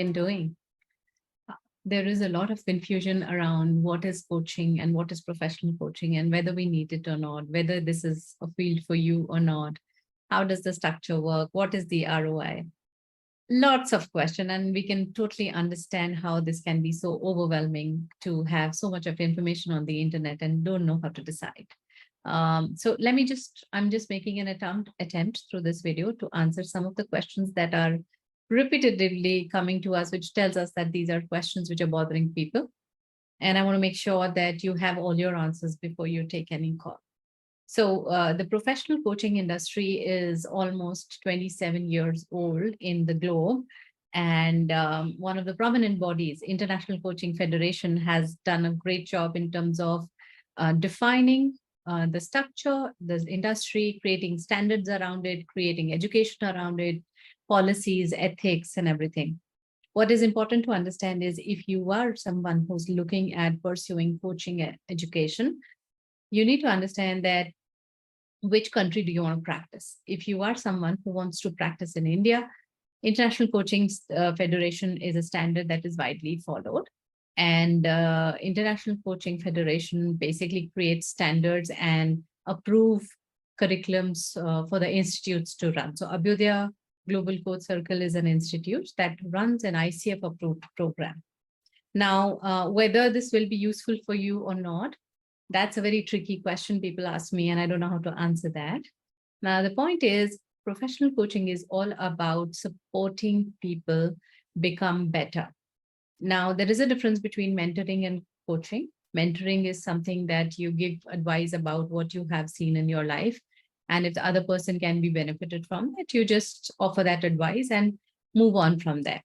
been doing? There is a lot of confusion around what is coaching and what is professional coaching and whether we need it or not, whether this is a field for you or not. How does the structure work? What is the ROI? Lots of questions, and we can totally understand how this can be so overwhelming to have so much of information on the internet and don't know how to decide. So I'm just making an attempt through this video to answer some of the questions that are repetitively coming to us, which tells us that these are questions which are bothering people. And I want to make sure that you have all your answers before you take any call. So the professional coaching industry is almost 27 years old in the globe. And one of the prominent bodies, International Coaching Federation, has done a great job in terms of defining the structure, the industry, creating standards around it, creating education around it, policies, ethics, and everything. What is important to understand is if you are someone who's looking at pursuing coaching education, you need to understand that which country do you want to practice? If you are someone who wants to practice in India, International Coaching Federation is a standard that is widely followed. And International Coaching Federation basically creates standards and approve curriculums for the institutes to run. So Abhyudaya Global Coach Circle is an institute that runs an ICF approved program. Now, whether this will be useful for you or not, that's a very tricky question people ask me, and I don't know how to answer that. Now, the point is, professional coaching is all about supporting people become better. Now, there is a difference between mentoring and coaching. Mentoring is something that you give advice about what you have seen in your life. And if the other person can be benefited from it, you just offer that advice and move on from there.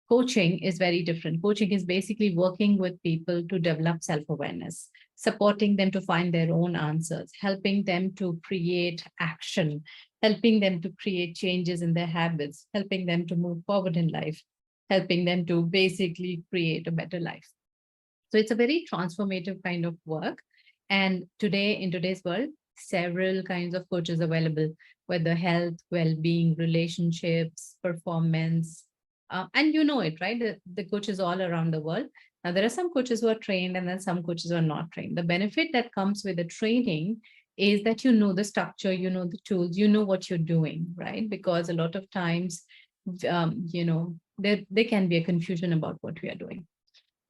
Coaching is very different. Coaching is basically working with people to develop self-awareness, supporting them to find their own answers, helping them to create action, helping them to create changes in their habits, helping them to move forward in life, helping them to basically create a better life. So it's a very transformative kind of work. And today, in today's world, several kinds of coaches available, whether health, well-being, relationships, performance, and you know it, right? The coaches all around the world. Now, there are some coaches who are trained and then some coaches who are not trained. The benefit that comes with the training is that you know the structure, you know the tools, you know what you're doing, right? Because a lot of times, there can be a confusion about what we are doing.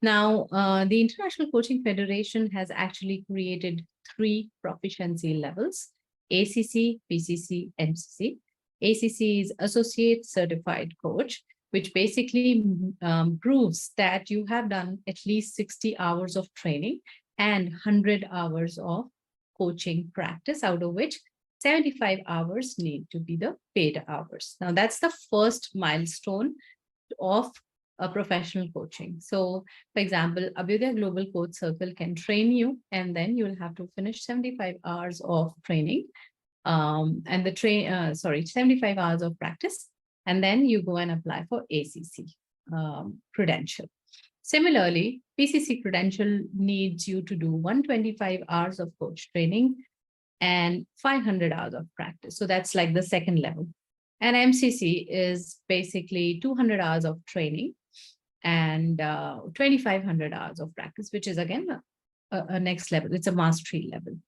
Now, the International Coaching Federation has actually created 3 proficiency levels: ACC, PCC, MCC. ACC is Associate Certified Coach, which basically proves that you have done at least 60 hours of training and 100 hours of coaching practice, out of which 75 hours need to be the paid hours. Now, that's the first milestone of a professional coaching. So, for example, Abhyudaya Global Coach Circle can train you, and then you will have to finish 75 hours of training, and 75 hours of practice, and then you go and apply for ACC credential. Similarly, PCC credential needs you to do 125 hours of coach training and 500 hours of practice. So that's like the second level. And MCC is basically 200 hours of training and 2,500 hours of practice, which is again a next level. It's a mastery level.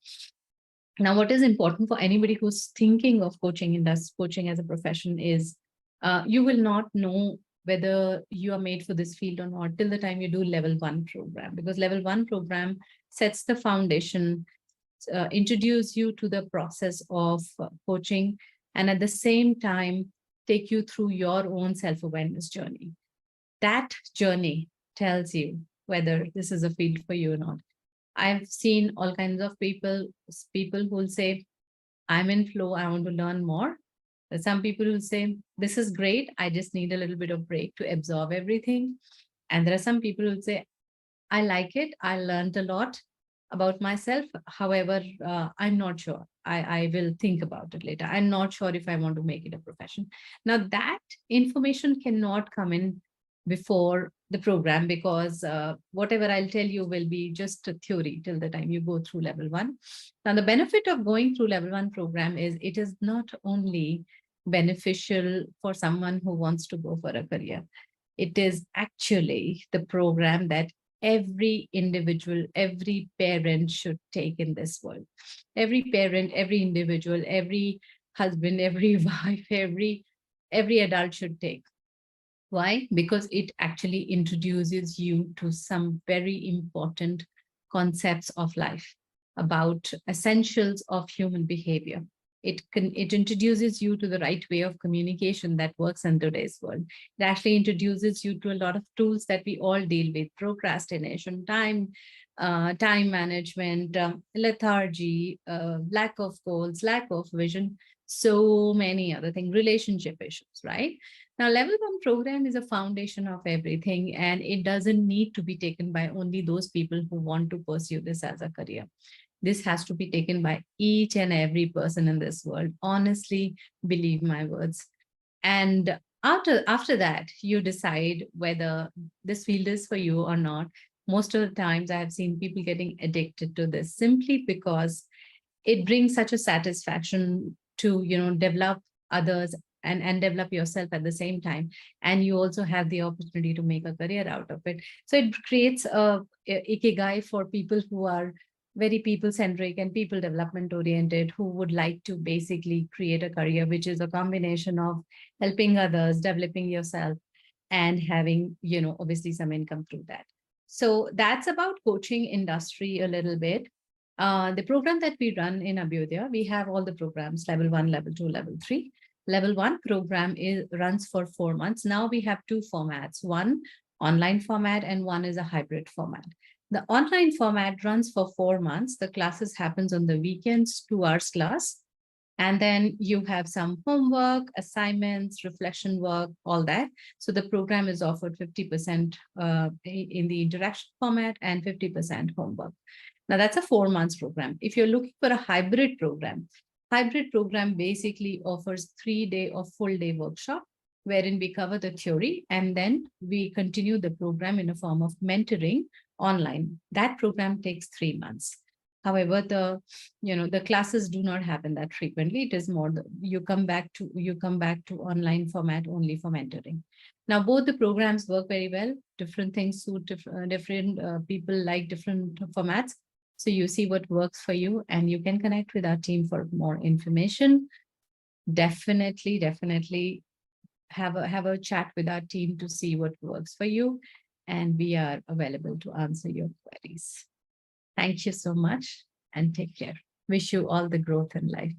Now, what is important for anybody who's thinking of coaching as a profession is you will not know whether you are made for this field or not till the time you do level 1 program, because level 1 program sets the foundation, introduce you to the process of coaching, and at the same time, take you through your own self-awareness journey. That journey tells you whether this is a field for you or not. I've seen all kinds of people who will say, I'm in flow, I want to learn more. Some people will say, this is great, I just need a little bit of break to absorb everything. And there are some people who will say, I like it, I learned a lot about myself. However, I'm not sure. I will think about it later. I'm not sure if I want to make it a profession. Now, that information cannot come in before the program, because whatever I'll tell you will be just a theory till the time you go through level 1. Now, the benefit of going through level 1 program is it is not only beneficial for someone who wants to go for a career. It is actually the program that every individual, every parent should take in this world. Every parent, every individual, every husband, every wife, every adult should take. Why? Because it actually introduces you to some very important concepts of life, about essentials of human behavior. It introduces you to the right way of communication that works in today's world. It actually introduces you to a lot of tools that we all deal with: procrastination, time management, lethargy, lack of goals, lack of vision, so many other things, relationship issues, right? Now, level one program is a foundation of everything, and it doesn't need to be taken by only those people who want to pursue this as a career. This has to be taken by each and every person in this world. Honestly, believe my words. And after that, you decide whether this field is for you or not. Most of the times, I have seen people getting addicted to this simply because it brings such a satisfaction to develop others and develop yourself at the same time, and you also have the opportunity to make a career out of it. So it creates a ikigai for people who are very people centric and people development oriented, who would like to basically create a career which is a combination of helping others, developing yourself, and having obviously some income through that. So that's about coaching industry a little bit. The program that we run in Abhyodaya, we have all the programs: level one, level two, level three. Level one program runs for 4 months. Now we have two formats: one online format and one is a hybrid format. The online format runs for 4 months. The classes happens on the weekends, 2 hours class. And then you have some homework, assignments, reflection work, all that. So the program is offered 50% in the interaction format and 50% homework. Now that's a 4 months program. If you're looking for a hybrid program basically offers 3 day or full day workshop wherein we cover the theory and then we continue the program in a form of mentoring online. That program takes 3 months. However, the classes do not happen that frequently. It is more you come back to online format only for mentoring. Now both the programs work very well. Different things suit different people, like different formats. So you see what works for you and you can connect with our team for more information. Definitely have a chat with our team to see what works for you. And we are available to answer your queries. Thank you so much and take care. Wish you all the growth in life.